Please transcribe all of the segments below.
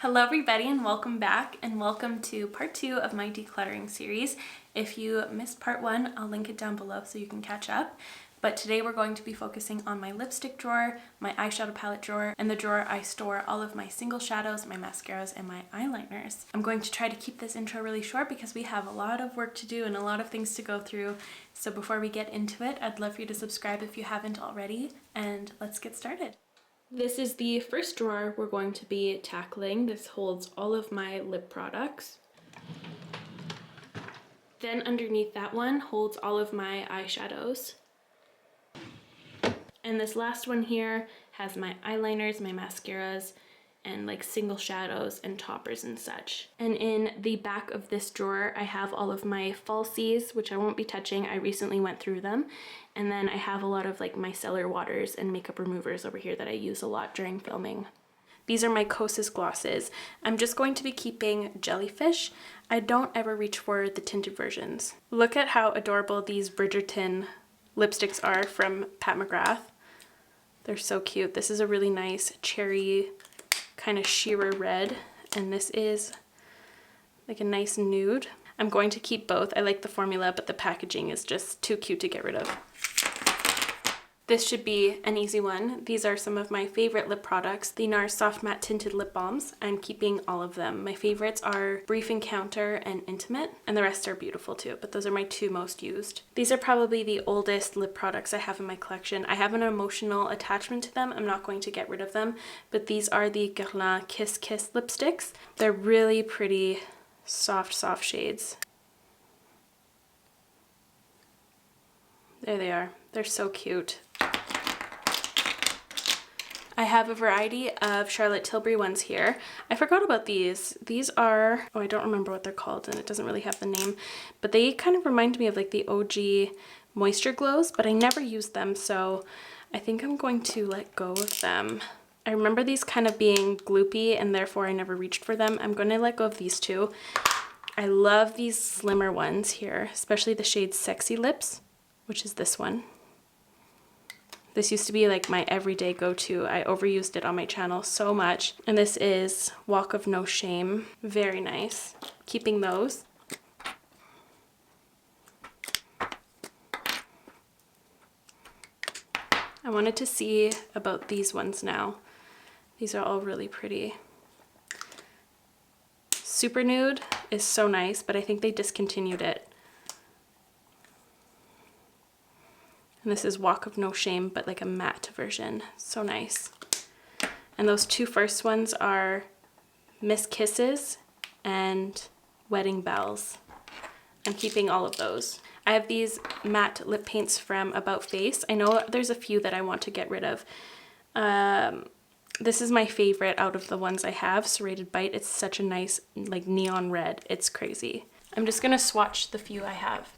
Hello everybody and welcome back, and welcome to part 2 of my decluttering series. If you missed part 1, I'll link it down below so you can catch up. But today we're going to be focusing on my lipstick drawer, my eyeshadow palette drawer, and the drawer I store all of my single shadows, my mascaras, and my eyeliners. I'm going to try to keep this intro really short because we have a lot of work to do and a lot of things to go through. So before we get into it, I'd love for you to subscribe if you haven't already, and let's get started. This is the first drawer we're going to be tackling. This holds all of my lip products. Then underneath that one holds all of my eyeshadows. And this last one here has my eyeliners, my mascaras, and like single shadows and toppers and such. And in the back of this drawer, I have all of my falsies, which I won't be touching. I recently went through them. And then I have a lot of like micellar waters and makeup removers over here that I use a lot during filming. These are my Kosas glosses. I'm just going to be keeping Jellyfish. I don't ever reach for the tinted versions. Look at how adorable these Bridgerton lipsticks are from Pat McGrath. They're so cute. This is a really nice cherry kind of sheer red, and this is like a nice nude. I'm going to keep both. I like the formula, but the packaging is just too cute to get rid of. This should be an easy one. These are some of my favorite lip products. The NARS Soft Matte Tinted Lip Balms. I'm keeping all of them. My favorites are Brief Encounter and Intimate, and the rest are beautiful too, but those are my two most used. These are probably the oldest lip products I have in my collection. I have an emotional attachment to them. I'm not going to get rid of them, but these are the Guerlain Kiss Kiss lipsticks. They're really pretty, soft shades. There they are. They're so cute. I have a variety of Charlotte Tilbury ones here. I forgot about these. These are, oh, I don't remember what they're called and it doesn't really have the name, but they kind of remind me of like the OG Moisture Glows, but I never used them, so I think I'm going to let go of them. I remember these kind of being gloopy and therefore I never reached for them. I'm going to let go of these two. I love these slimmer ones here, especially the shade Sexy Lips, which is this one. This used to be like my everyday go-to. I overused it on my channel so much. And this is Walk of No Shame. Very nice. Keeping those. I wanted to see about these ones now. These are all really pretty. Super Nude is so nice, but I think they discontinued it. And this is Walk of No Shame, but like a matte version. So nice. And those two first ones are Miss Kisses and Wedding Bells. I'm keeping all of those. I have these matte lip paints from About Face. I know there's a few that I want to get rid of. This is my favorite out of the ones I have, Serrated Bite. It's such a nice like neon red. It's crazy. I'm just gonna swatch the few I have.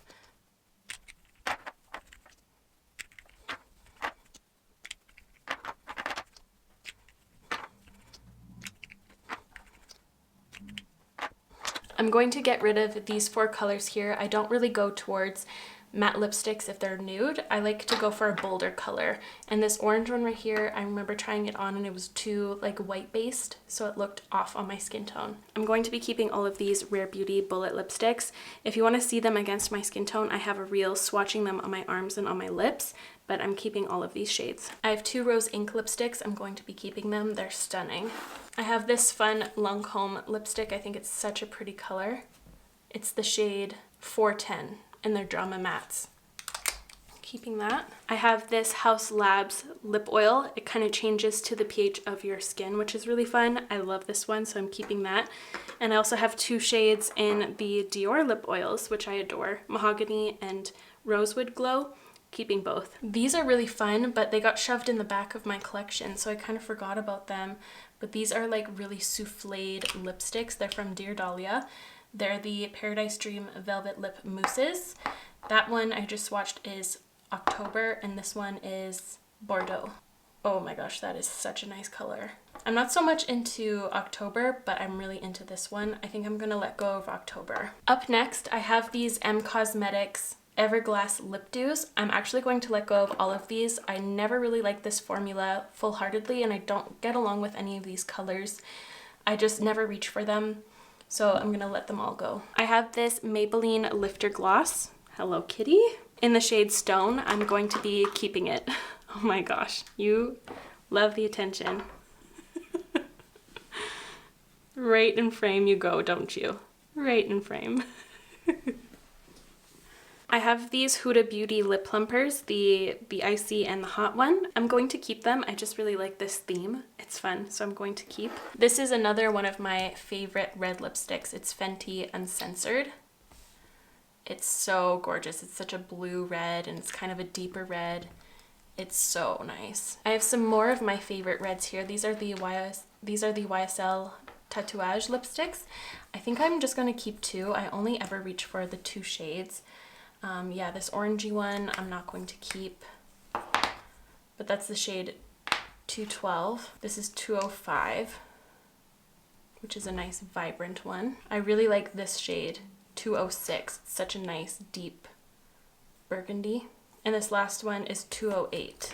I'm going to get rid of these 4 colors here. I don't really go towards matte lipsticks if they're nude. I like to go for a bolder color. And this orange one right here, I remember trying it on and it was too like white based, so it looked off on my skin tone. I'm going to be keeping all of these Rare Beauty bullet lipsticks. If you want to see them against my skin tone, I have a reel swatching them on my arms and on my lips, but I'm keeping all of these shades. I have 2 Rose Ink lipsticks. I'm going to be keeping them. They're stunning. I have this fun Lancôme lipstick. I think it's such a pretty color. It's the shade 410 and they're Drama Mattes. Keeping that. I have this House Labs lip oil. It kind of changes to the pH of your skin, which is really fun. I love this one, so I'm keeping that. And I also have 2 shades in the Dior lip oils, which I adore, Mahogany and Rosewood Glow. Keeping both. These are really fun, but they got shoved in the back of my collection, so I kind of forgot about them. But these are like really souffled lipsticks. They're from Dear Dahlia. They're the Paradise Dream Velvet Lip Mousses. That one I just swatched is October, and this one is Bordeaux. Oh my gosh, that is such a nice color. I'm not so much into October, but I'm really into this one. I think I'm gonna let go of October. Up next, I have these M Cosmetics Everglass Lip Dews. I'm actually going to let go of all of these. I never really liked this formula full-heartedly, and I don't get along with any of these colors. I just never reach for them, so I'm gonna let them all go. I have this Maybelline Lifter Gloss, Hello Kitty, in the shade Stone. I'm going to be keeping it. Oh my gosh, you love the attention. Right in frame you go, don't you? Right in frame. I have these Huda Beauty lip plumpers, the icy and the hot one. I'm going to keep them. I just really like this theme. It's fun, so I'm going to keep. This is another one of my favorite red lipsticks. It's Fenty Uncensored. It's so gorgeous. It's such a blue red and it's kind of a deeper red. It's so nice. I have some more of my favorite reds here. These are the YSL Tatouage lipsticks. I think I'm just going to keep 2. I only ever reach for the 2 shades. Yeah, this orangey one I'm not going to keep, but that's the shade 212. This is 205, which is a nice vibrant one. I really like this shade 206. It's such a nice deep burgundy. And this last one is 208,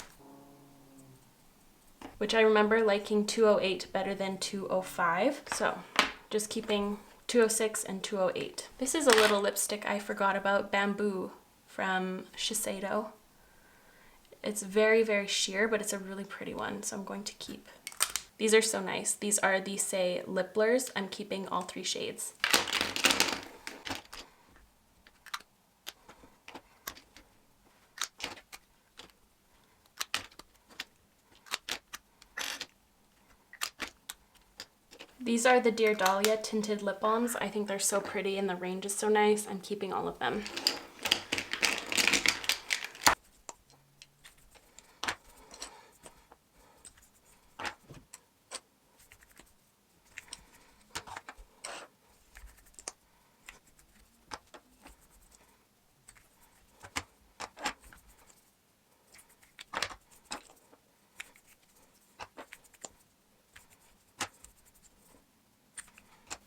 which I remember liking 208 better than 205. So just keeping 206 and 208. This is a little lipstick I forgot about, Bamboo from Shiseido. It's very, very sheer, but it's a really pretty one, so I'm going to keep. These are so nice. These are the Saie lip blurs. I'm keeping all 3 shades. These are the Dear Dahlia tinted lip balms. I think they're so pretty and the range is so nice. I'm keeping all of them.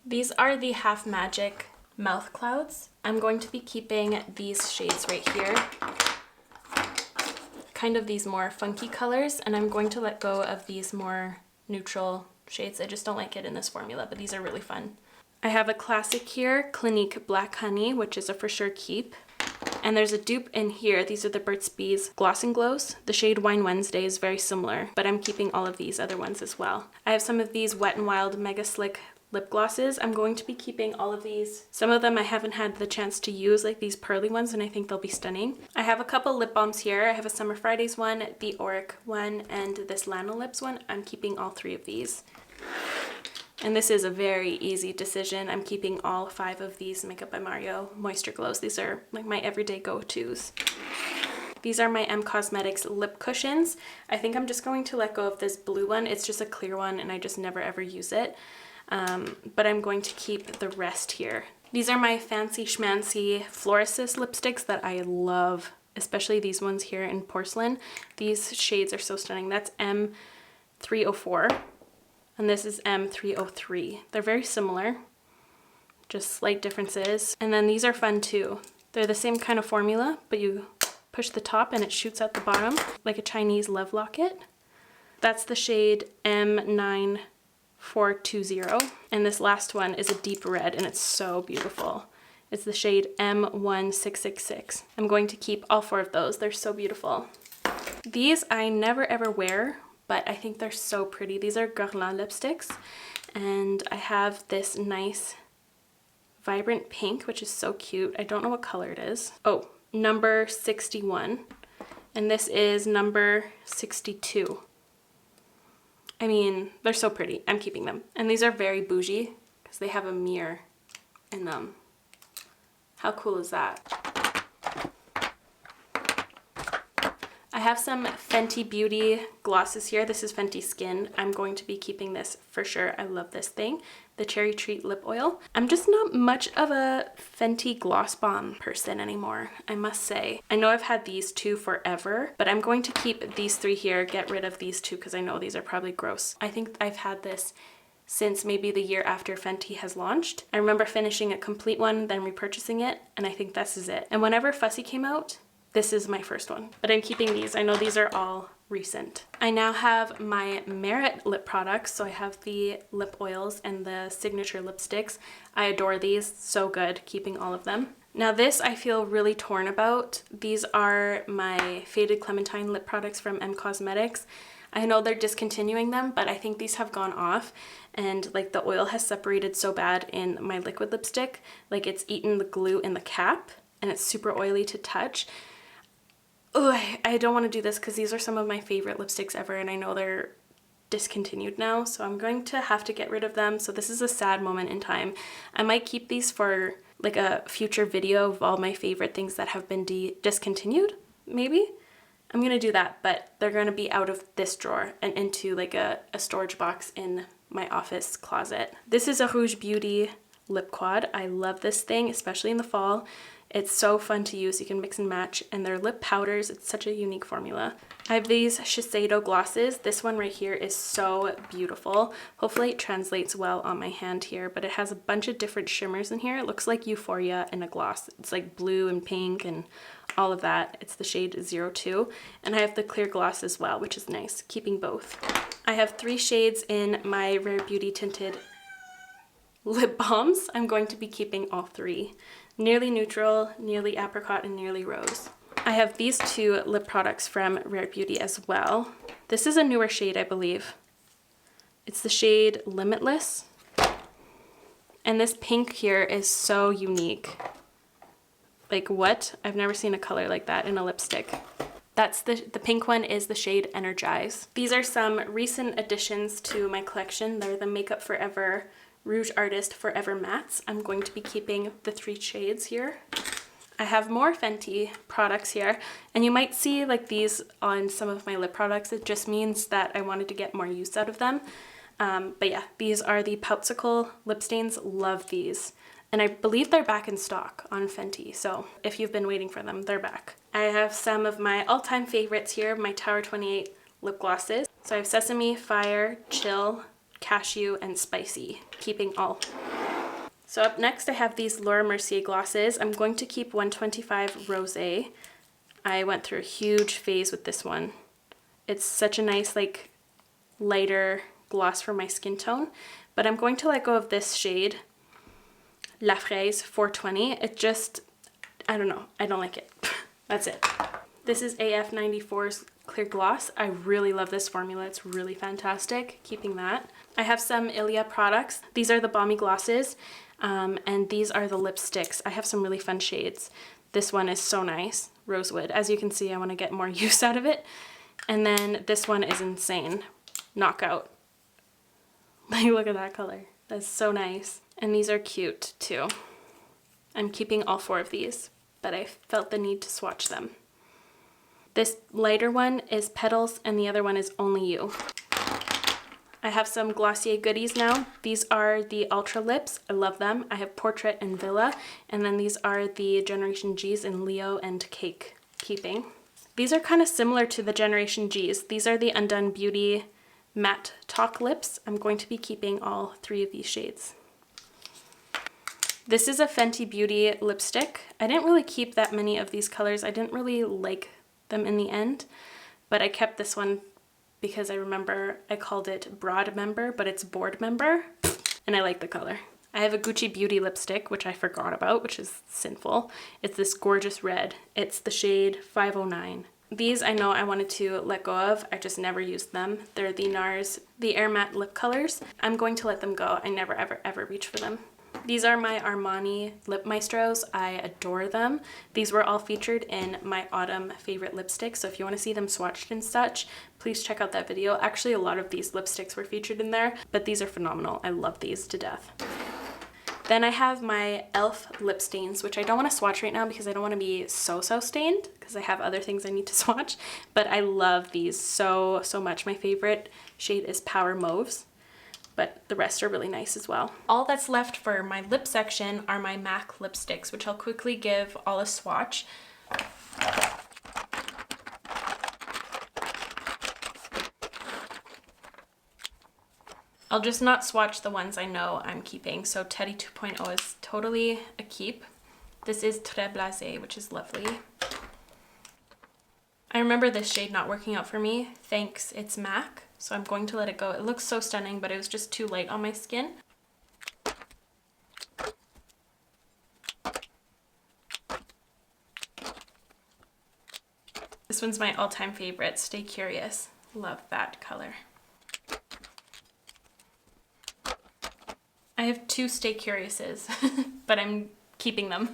These are the Half Magic mouth clouds. I'm going to be keeping these shades right here, kind of these more funky colors, and I'm going to let go of these more neutral shades. I just don't like it in this formula, but these are really fun. I have a classic here, Clinique Black Honey, which is a for sure keep. And there's a dupe in here. These are the Burt's Bees Gloss and Glows. The shade Wine Wednesday is very similar, but I'm keeping all of these other ones as well. I have some of these Wet n Wild Mega Slick lip glosses. I'm going to be keeping all of these. Some of them I haven't had the chance to use, like these pearly ones, and I think they'll be stunning. I have a couple lip balms here. I have a Summer Fridays one, the Auric one, and this Lana Lips one. I'm keeping all 3 of these. And this is a very easy decision. I'm keeping all 5 of these Makeup by Mario Moisture Glows. These are like my everyday go-tos. These are my M Cosmetics lip cushions. I think I'm just going to let go of this blue one. It's just a clear one and I just never ever use it. But I'm going to keep the rest here. These are my Fancy Schmancy Florist lipsticks that I love, especially these ones here in Porcelain. These shades are so stunning. That's M304 and this is M303. They're very similar, just slight differences. And then these are fun too. They're the same kind of formula, but you push the top and it shoots out the bottom like a Chinese love locket. That's the shade M9420, and this last one is a deep red and it's so beautiful. It's the shade M1666. I'm going to keep all 4 of those. They're so beautiful. These I never ever wear, but I think they're so pretty. These are Guerlain lipsticks, and I have this nice vibrant pink, which is so cute. I don't know what color it is. Oh, number 61, and this is number 62. I mean, they're so pretty. I'm keeping them. And these are very bougie because they have a mirror in them. How cool is that? I have some Fenty Beauty glosses here. This is Fenty Skin. I'm going to be keeping this for sure. I love this thing. The Cherry Treat Lip Oil. I'm just not much of a Fenty Gloss Bomb person anymore, I must say. I know I've had these 2 forever, but I'm going to keep these 3 here, get rid of these 2 because I know these are probably gross. I think I've had this since maybe the year after Fenty has launched. I remember finishing a complete one, then repurchasing it, and I think this is it. And whenever Fussy came out, this is my first one. But I'm keeping these. I know these are all recent. I now have my Merit lip products. So I have the lip oils and the signature lipsticks. I adore these, so good, keeping all of them. Now this I feel really torn about. These are my Faded Clementine lip products from M Cosmetics. I know they're discontinuing them, but I think these have gone off, and like the oil has separated so bad in my liquid lipstick, like it's eaten the glue in the cap and it's super oily to touch. Ugh, I don't want to do this because these are some of my favorite lipsticks ever, and I know they're discontinued now, so I'm going to have to get rid of them. So this is a sad moment in time. I might keep these for like a future video of all my favorite things that have been discontinued, maybe. I'm gonna do that, but they're gonna be out of this drawer and into like a storage box in my office closet. This is a Rouge Beauty lip quad. I love this thing, especially in the fall. It's so fun to use. You can mix and match, and they're lip powders. It's such a unique formula. I have these Shiseido glosses. This one right here is so beautiful. Hopefully it translates well on my hand here, but it has a bunch of different shimmers in here. It looks like Euphoria in a gloss. It's like blue and pink and all of that. It's the shade 02, and I have the clear gloss as well, which is nice, keeping both. I have 3 shades in my Rare Beauty tinted lip balms. I'm going to be keeping all 3. Nearly Neutral, Nearly Apricot, and Nearly Rose. I have these 2 lip products from Rare Beauty as well. This is a newer shade, I believe. It's the shade Limitless. And this pink here is so unique. Like what? I've never seen a color like that in a lipstick. That's the pink one is the shade Energize. These are some recent additions to my collection. They're the Makeup Forever Rouge Artist Forever Mattes. I'm going to be keeping the 3 shades here. I have more Fenty products here, and you might see like these on some of my lip products. It just means that I wanted to get more use out of them. But yeah, these are the Poutsicle lip stains. Love these. And I believe they're back in stock on Fenty, so if you've been waiting for them, they're back. I have some of my all-time favorites here, my Tower 28 lip glosses. So I have Sesame, Fire, Chill, Cashew, and Spicy, keeping all. So up next I have these Laura Mercier glosses. I'm going to keep 125 Rosé. I went through a huge phase with this one. It's such a nice like lighter gloss for my skin tone, but I'm going to let go of this shade, La Fraise 420. It just, I don't know, I don't like it. That's it. This is AF94's Clear Gloss. I really love this formula. It's really fantastic, keeping that. I have some Ilia products. These are the Balmy Glosses, and these are the lipsticks. I have some really fun shades. This one is so nice, Rosewood. As you can see, I want to get more use out of it. And then this one is insane, Knockout. Like, look at that color. That's so nice. And these are cute too. I'm keeping all 4 of these, but I felt the need to swatch them. This lighter one is Petals, and the other one is Only You. I have some Glossier goodies now. These are the Ultra Lips. I love them. I have Portrait and Villa, and then these are the Generation G's in Leo and Cake, keeping. These are kind of similar to the Generation G's. These are the Undone Beauty Matte Talk Lips. I'm going to be keeping all 3 of these shades. This is a Fenty Beauty lipstick. I didn't really keep that many of these colors. I didn't really like them in the end, but I kept this one because I remember I called it Broad Member, but it's Board Member, and I like the color. I have a Gucci Beauty lipstick, which I forgot about, which is sinful. It's this gorgeous red. It's the shade 509. These I know I wanted to let go of. I just never used them. They're the NARS, the Air Matte lip colors. I'm going to let them go. I never ever ever reach for them. These are my Armani Lip Maestros. I adore them. These were all featured in my autumn favorite lipsticks, so if you want to see them swatched and such, please check out that video. Actually, a lot of these lipsticks were featured in there, but these are phenomenal. I love these to death. Then I have my e.l.f. lip stains, which I don't want to swatch right now because I don't want to be so stained because I have other things I need to swatch, but I love these so much. My favorite shade is Power Mauves, but the rest are really nice as well. All that's left for my lip section are my MAC lipsticks, which I'll quickly give all a swatch. I'll just not swatch the ones I know I'm keeping. So Teddy 2.0 is totally a keep. This is Très Blasé, which is lovely. I remember this shade not working out for me. Thanks, it's MAC. So I'm going to let it go. It looks so stunning, but it was just too light on my skin. This one's my all-time favorite, Stay Curious. Love that color. I have 2 Stay Curiouses, but I'm keeping them.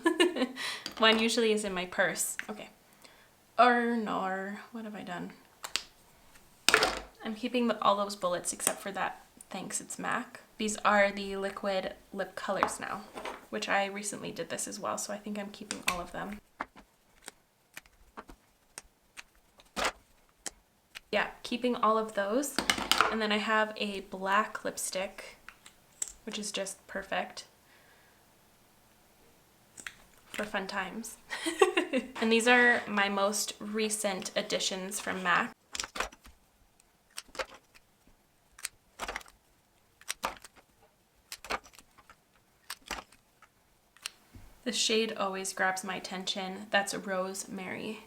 One usually is in my purse. Okay. What have I done? I'm keeping all those bullets except for that. Thanks, it's MAC. These are the liquid lip colors now, which I recently did this as well, so I think I'm keeping all of them. Yeah, keeping all of those. And then I have a black lipstick, which is just perfect for fun times. And these are my most recent additions from MAC. The shade always grabs my attention. That's Rosemary.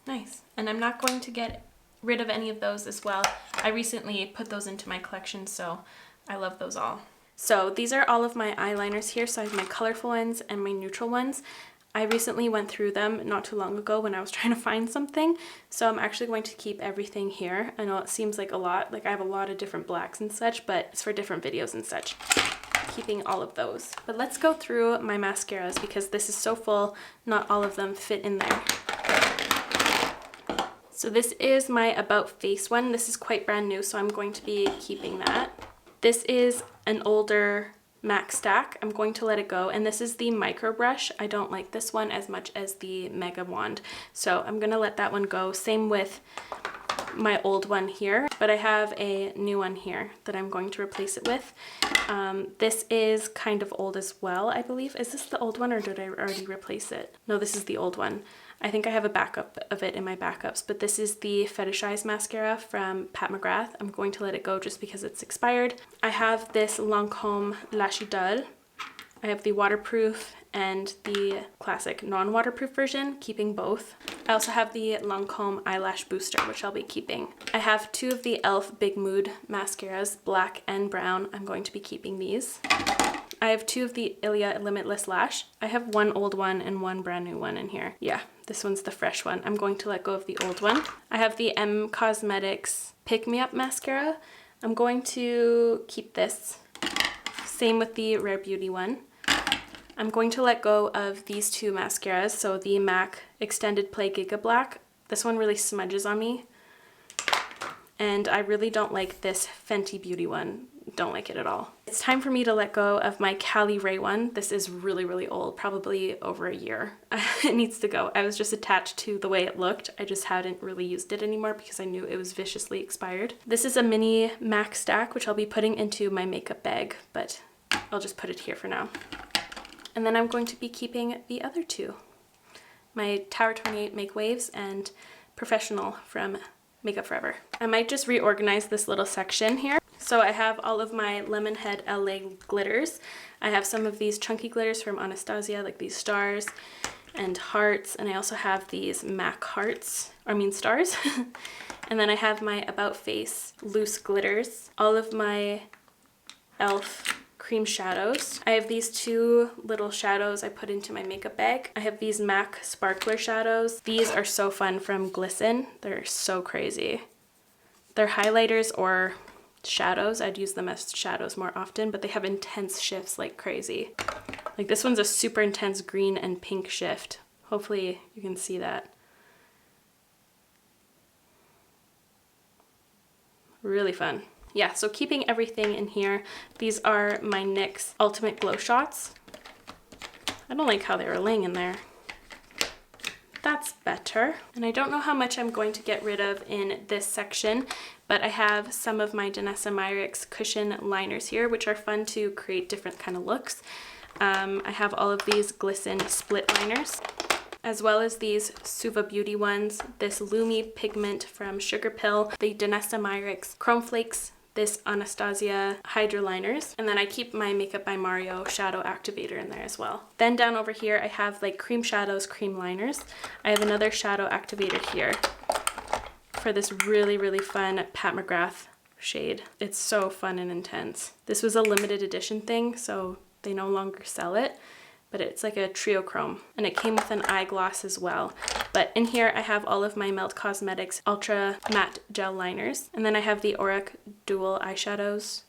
Nice. And I'm not going to get rid of any of those as well. I recently put those into my collection, so I love those all. So these are all of my eyeliners here. So I have my colorful ones and my neutral ones. I recently went through them not too long ago when I was trying to find something. So I'm actually going to keep everything here. I know it seems like a lot, like I have a lot of different blacks and such, but it's for different videos and such. Keeping all of those. But let's go through my mascaras because this is so full, not all of them fit in there. So this is my About Face one. This is quite brand new, so I'm going to be keeping that. This is an older MAC stack. I'm going to let it go, and this is the micro brush. I don't like this one as much as the mega wand, so I'm gonna let that one go. Same with my old one here, but I have a new one here that I'm going to replace it with. This is kind of old as well, I believe. Is this the old one or did I already replace it? No, this is the old one. I think I have a backup of it in my backups, but this is the Fetishize mascara from Pat McGrath. I'm going to let it go just because it's expired. I have this Lancôme Lash Idole. I have the waterproof and the classic non-waterproof version, keeping both. I also have the Lancôme Eyelash Booster, which I'll be keeping. I have 2 of the e.l.f. Big Mood mascaras, black and brown. I'm going to be keeping these. I have 2 of the Ilia Limitless Lash. I have 1 old one and 1 brand new one in here. Yeah, this one's the fresh one. I'm going to let go of the old one. I have the M Cosmetics Pick Me Up mascara. I'm going to keep this. Same with the Rare Beauty one. I'm going to let go of these 2 mascaras. So the MAC Extended Play Giga Black. This one really smudges on me. And I really don't like this Fenty Beauty one. Don't like it at all. It's time for me to let go of my Cali Ray one. This is really, really old, probably over a year. It needs to go. I was just attached to the way it looked. I just hadn't really used it anymore because I knew it was viciously expired. This is a mini MAC stack, which I'll be putting into my makeup bag, but I'll just put it here for now. And then I'm going to be keeping the other 2. My Tower 28 Make Waves and Professional from Makeup Forever. I might just reorganize this little section here. So I have all of my Lemonhead LA glitters. I have some of these chunky glitters from Anastasia, like these stars and hearts. And I also have these MAC hearts, stars. And then I have my About Face loose glitters. All of my e.l.f. cream shadows. I have these 2 little shadows I put into my makeup bag. I have these MAC sparkler shadows. These are so fun from Glisten. They're so crazy. They're highlighters or shadows. I'd use them as shadows more often, but they have intense shifts like crazy. Like this one's a super intense green and pink shift. Hopefully you can see that. Really fun. Yeah, so keeping everything in here. These are my NYX Ultimate Glow Shots. I don't like how they were laying in there. That's better. And I don't know how much I'm going to get rid of in this section, but I have some of my Danessa Myricks cushion liners here, which are fun to create different kind of looks. I have all of these Glisten split liners, as well as these Suva Beauty ones, this Lumi pigment from Sugar Pill, the Danessa Myricks Chrome Flakes, this Anastasia Hydraliners, and then I keep my Makeup by Mario shadow activator in there as well. Then down over here I have like cream shadows, cream liners. I have another shadow activator here for this really, really fun Pat McGrath shade. It's so fun and intense. This was a limited edition thing, so they no longer sell it, but it's like a trio chrome, and it came with an eye gloss as well. But in here I have all of my Melt Cosmetics Ultra Matte Gel Liners, and then I have the Auric Dual eyeshadows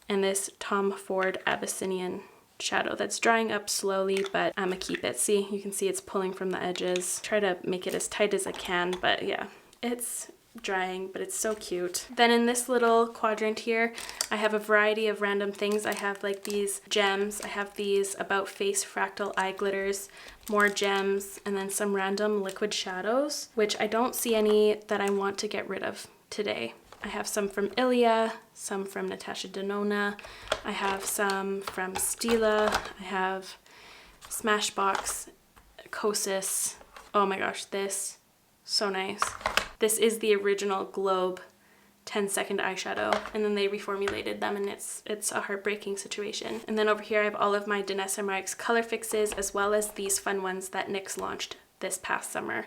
and this Tom Ford Abyssinian shadow that's drying up slowly, but I'm gonna keep it. See, you can see it's pulling from the edges. Try to make it as tight as I can, but yeah, it's drying, but it's so cute. Then in this little quadrant here, I have a variety of random things. I have like these gems, I have these About Face fractal eye glitters, more gems, and then some random liquid shadows, which I don't see any that I want to get rid of today. I have some from Ilia, some from Natasha Denona, I have some from Stila, I have Smashbox, Kosas. Oh my gosh, this, so nice. This is the original Globe 10-second eyeshadow, and then they reformulated them, and it's a heartbreaking situation. And then over here I have all of my Danessa Myricks color fixes, as well as these fun ones that NYX launched this past summer.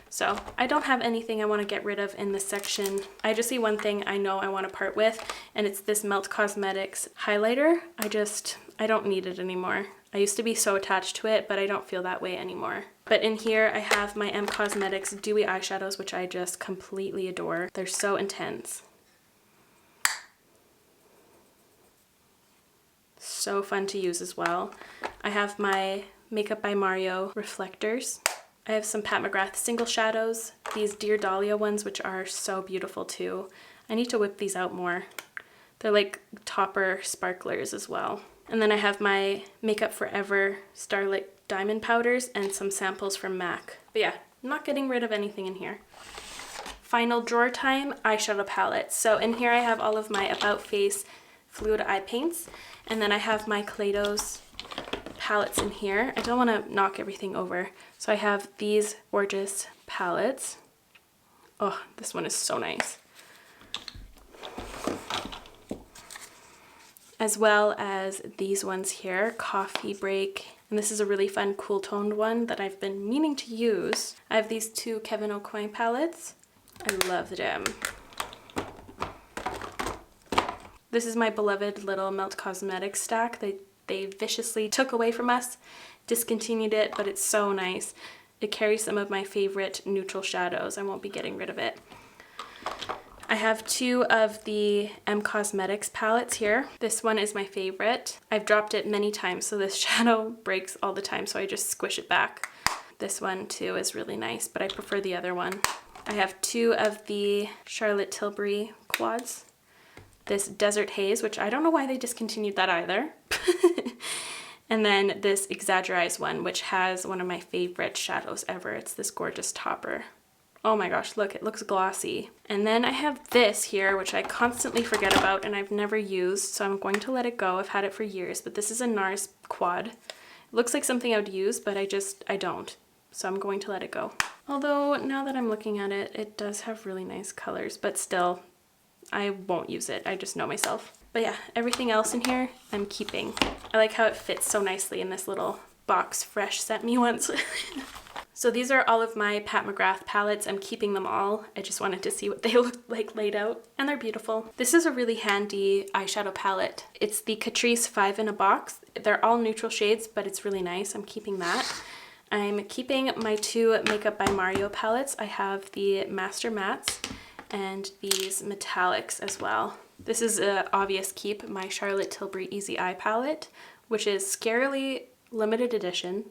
So I don't have anything I want to get rid of in this section. I just see one thing I know I want to part with, and it's this Melt Cosmetics highlighter. I don't need it anymore. I used to be so attached to it, but I don't feel that way anymore. But in here I have my M Cosmetics Dewy Eyeshadows, which I just completely adore. They're so intense. So fun to use as well. I have my Makeup by Mario reflectors. I have some Pat McGrath single shadows, these Dear Dahlia ones, which are so beautiful too. I need to whip these out more. They're like topper sparklers as well. And then I have my Makeup Forever Starlight Diamond powders and some samples from MAC. But yeah, I'm not getting rid of anything in here. Final drawer time, eyeshadow palettes. So in here I have all of my About Face fluid eye paints, and then I have my Kaleidos palettes in here. I don't want to knock everything over. So I have these gorgeous palettes. Oh, this one is so nice. As well as these ones here, Coffee Break. And this is a really fun cool toned one that I've been meaning to use. I have these two Kevin Aucoin palettes. I love them. This is my beloved little Melt Cosmetics stack. They viciously took away from us, discontinued it, but it's so nice. It carries some of my favorite neutral shadows. I won't be getting rid of it. I have two of the M Cosmetics palettes here. This one is my favorite. I've dropped it many times, so this shadow breaks all the time, so I just squish it back. This one too is really nice, but I prefer the other one. I have two of the Charlotte Tilbury quads. This Desert Haze, which I don't know why they discontinued that either. And then this Exaggerize one, which has one of my favorite shadows ever. It's this gorgeous topper. Oh my gosh, look, it looks glossy. And then I have this here, which I constantly forget about and I've never used, so I'm going to let it go. I've had it for years, but this is a NARS quad. It looks like something I would use, but I don't. So I'm going to let it go. Although now that I'm looking at it, it does have really nice colors, but still, I won't use it. I just know myself. But yeah, everything else in here, I'm keeping. I like how it fits so nicely in this little box Fresh sent me once. So these are all of my Pat McGrath palettes. I'm keeping them all. I just wanted to see what they look like laid out, and they're beautiful. This is a really handy eyeshadow palette. It's the Catrice 5 in a box. They're all neutral shades, but it's really nice. I'm keeping that. I'm keeping my two Makeup by Mario palettes. I have the Master Mattes and these metallics as well. This is an obvious keep, my Charlotte Tilbury Easy Eye palette, which is scarily limited edition,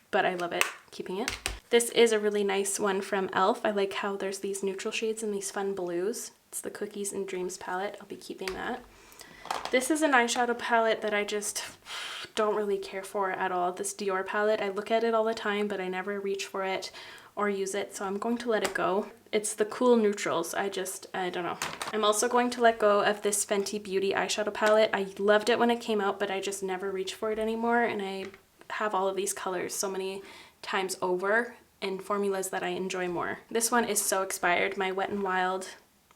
but I love it, keeping it. This is a really nice one from e.l.f. I like how there's these neutral shades and these fun blues. It's the Cookies and Dreams palette. I'll be keeping that. This is an eyeshadow palette that I just don't really care for at all. This Dior palette, I look at it all the time, but I never reach for it or use it, so I'm going to let it go. It's the cool neutrals. I don't know. I'm also going to let go of this Fenty Beauty eyeshadow palette. I loved it when it came out, but I just never reach for it anymore, and I have all of these colors so many times over in formulas that I enjoy more. This one is so expired, my Wet n Wild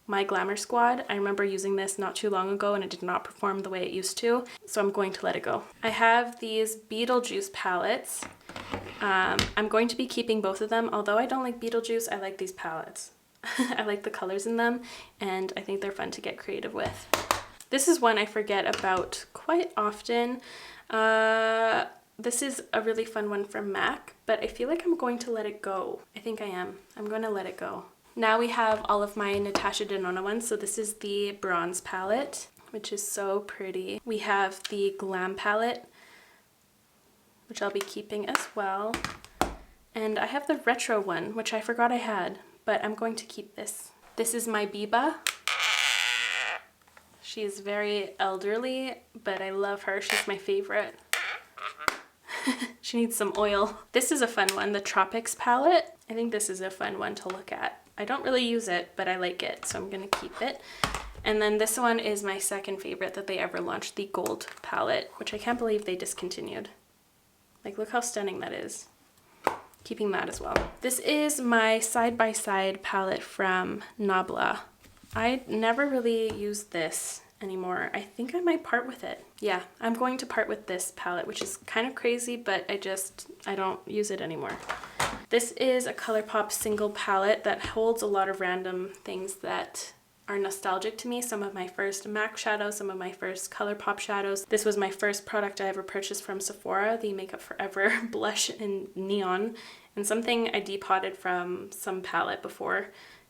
my Glamour Squad. I remember using this not too long ago and it did not perform the way it used to, so I'm going to let it go. I have these Beetlejuice palettes. I'm going to be keeping both of them. Although I don't like Beetlejuice, I like these palettes. I like the colors in them and I think they're fun to get creative with. This is one I forget about quite often. This is a really fun one from MAC, but I feel like I'm going to let it go. I think I am. I'm going to let it go. Now we have all of my Natasha Denona ones. So this is the Bronze palette, which is so pretty. We have the Glam palette, which I'll be keeping as well. And I have the Retro one, which I forgot I had, but I'm going to keep this. This is my Biba. She's very elderly, but I love her. She's my favorite. She needs some oil. This is a fun one, the Tropics palette. I think this is a fun one to look at. I don't really use it, but I like it, so I'm gonna keep it. And then this one is my second favorite that they ever launched, the Gold palette, which I can't believe they discontinued. Like, look how stunning that is. Keeping that as well. This is my side-by-side palette from Nabla. I never really used this anymore. I think I might part with it. Yeah, I'm going to part with this palette, which is kind of crazy, but I don't use it anymore. This is a ColourPop single palette that holds a lot of random things that are nostalgic to me. Some of my first MAC shadows, some of my first ColourPop shadows. This was my first product I ever purchased from Sephora, the Makeup Forever blush in neon, and something I depotted from some palette before.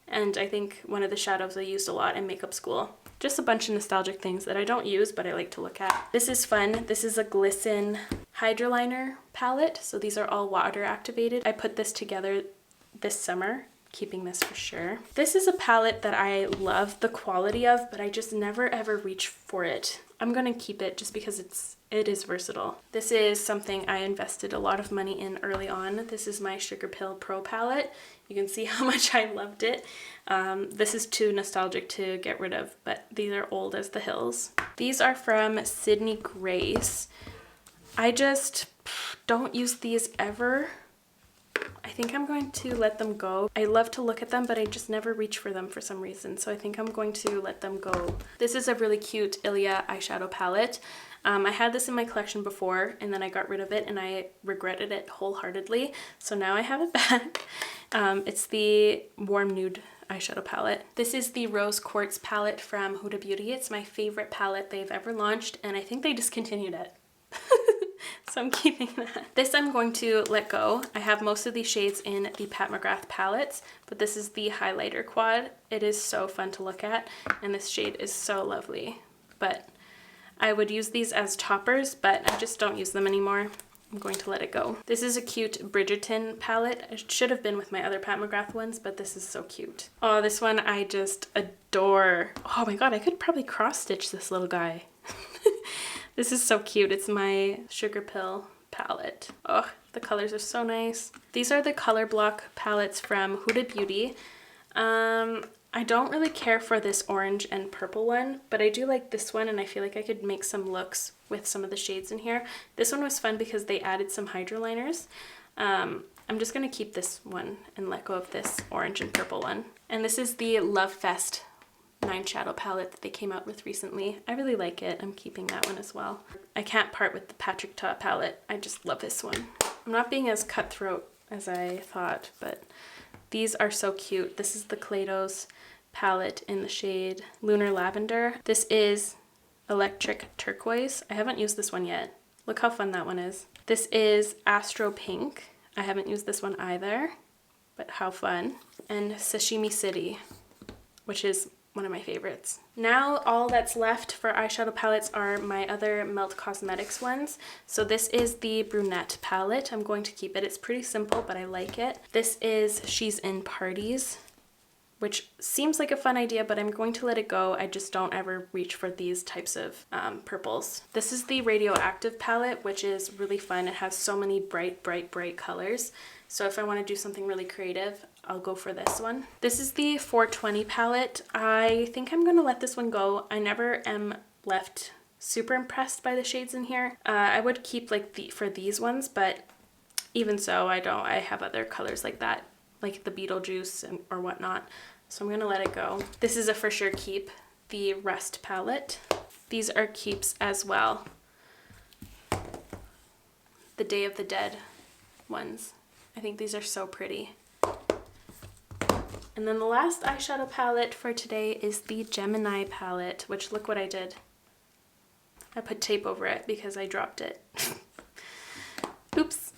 And I think one of the shadows I used a lot in makeup school. Just a bunch of nostalgic things that I don't use, but I like to look at. This is fun. This is a Glisten Hydraliner palette. So these are all water activated. I put this together this summer, keeping this for sure. This is a palette that I love the quality of, but I just never ever reach for it. I'm gonna keep it just because it is versatile. This is something I invested a lot of money in early on. This is my Sugar Pill Pro palette. You can see how much I loved it. This is too nostalgic to get rid of, but these are old as the hills. These are from Sydney Grace. I just don't use these ever. I think I'm going to let them go. I love to look at them, but I just never reach for them for some reason. So I think I'm going to let them go. This is a really cute Ilia eyeshadow palette. I had this in my collection before and then I got rid of it and I regretted it wholeheartedly. So now I have it back. It's the Warm Nude eyeshadow palette. This is the Rose Quartz palette from Huda Beauty. It's my favorite palette they've ever launched and I think they discontinued it. So I'm keeping that. This I'm going to let go. I have most of these shades in the Pat McGrath palettes, but this is the highlighter quad. It is so fun to look at and this shade is so lovely. But I would use these as toppers, but I just don't use them anymore. I'm going to let it go. This is a cute Bridgerton palette. It should have been with my other Pat McGrath ones, but this is so cute. Oh, this one I just adore. Oh my god, I could probably cross stitch this little guy. This is so cute. It's my Sugar Pill palette. Oh, the colors are so nice. These are the Color Block palettes from Huda Beauty. I don't really care for this orange and purple one, but I do like this one and I feel like I could make some looks with some of the shades in here. This one was fun because they added some Hydraliners. I'm just going to keep this one and let go of this orange and purple one. And this is the Love Fest 9 shadow palette that they came out with recently. I really like it. I'm keeping that one as well. I can't part with the Patrick Ta palette. I just love this one. I'm not being as cutthroat as I thought, but these are so cute. This is the Kaleidos palette in the shade Lunar Lavender. This is Electric Turquoise. I haven't used this one yet. Look how fun that one is. This is Astro Pink. I haven't used this one either, but how fun. And Sashimi City, which is one of my favorites. Now all that's left for eyeshadow palettes are my other Melt Cosmetics ones. So this is the Brunette palette. I'm going to keep it. It's pretty simple, but I like it. This is She's in Parties, which seems like a fun idea, but I'm going to let it go. I just don't ever reach for these types of purples. This is the Radioactive palette, which is really fun. It has so many bright, bright, bright colors. So if I want to do something really creative, I'll go for this one. This is the 420 palette. I think I'm going to let this one go. I never am left super impressed by the shades in here. I would keep like for these ones, but even so, I have other colors like that, like the Beetlejuice or whatnot. So I'm gonna let it go. This is a for sure keep, the Rust palette. These are keeps as well. The Day of the Dead ones. I think these are so pretty. And then the last eyeshadow palette for today is the Gemini palette, which look what I did. I put tape over it because I dropped it. Oops.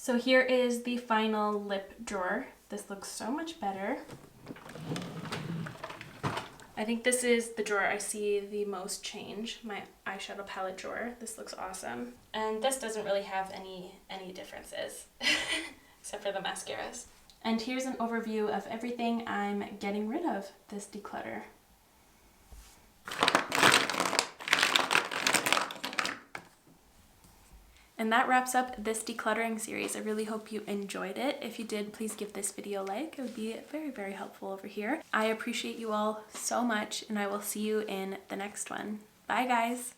So here is the final lip drawer. This looks so much better. I think this is the drawer I see the most change, my eyeshadow palette drawer. This looks awesome. And this doesn't really have any differences, except for the mascaras. And here's an overview of everything I'm getting rid of this declutter. And that wraps up this decluttering series. I really hope you enjoyed it. If you did, please give this video a like. It would be very, very helpful over here. I appreciate you all so much, and I will see you in the next one. Bye, guys.